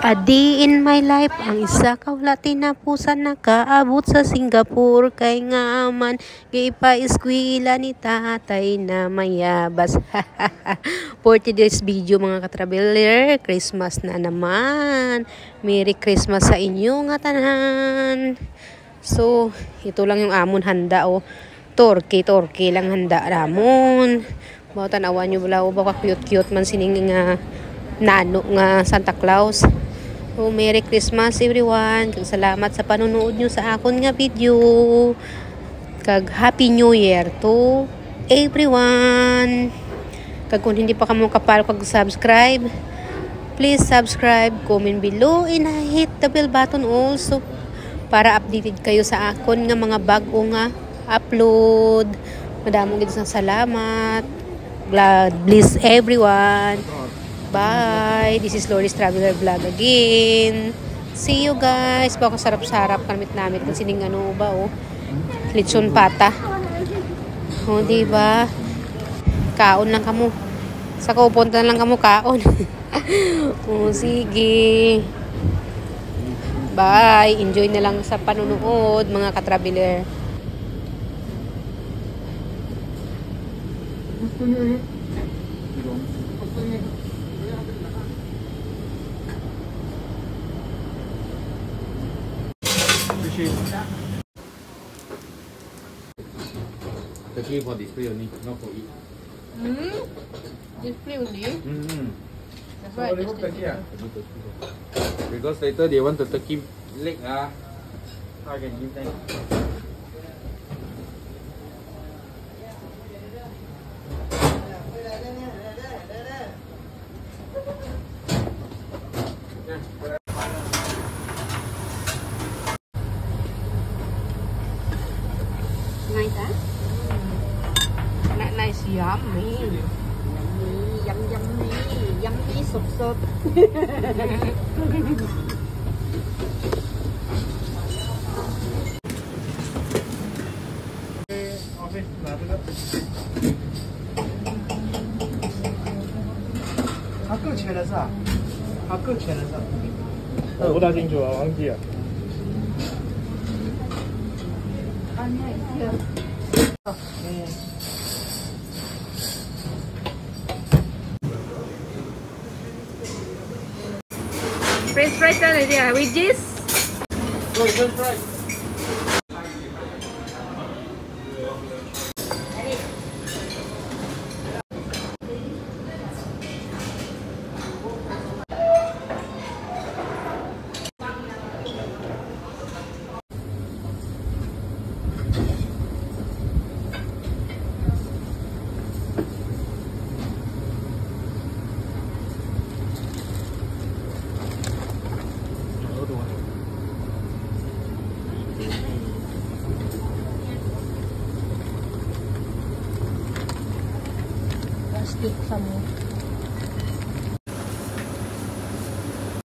A day in my life, ang isa kawlati na pusa nakaabot sa Singapore. Kay nga man, gipa-eskwela ni tatay na mayabas. For today's video mga katraveler, Christmas na naman. Merry Christmas sa inyo nga tanan. So, ito lang yung amon handa o. Torke lang handa ramon. Bawatan awan nyo bala o baka cute man sining nga nano nga Santa Claus. So, Merry Christmas everyone. Kag salamat sa panonood nyo sa akon nga video. Kag Happy New Year to everyone. Kag kung hindi pa kamo kapalo kag subscribe, please subscribe, comment below, and hit the bell button also para updated kayo sa akon nga mga bago nga upload. Madamong gid sa salamat. God bless everyone. Bye. This is Loris Traveler Vlog again. See you guys. Baka sarap-sarap kamit namin kung sining ano ba oh. Lechon pata. Oh, di ba? Kaon lang kamo. Sa kupunta lang kamo kaon. Oh, sige. Bye. Enjoy na lang sa panunood mga ka-traveler. The for display only, not for eat. Display only? That's why I just Because later they want the turkey leg, I can give them. Nice, huh? Nice, yummy. Yummy, sốt.他更缺的啥？我不大清楚啊，忘记了。French fries na niya. With this? French fries. Plastic sa mo.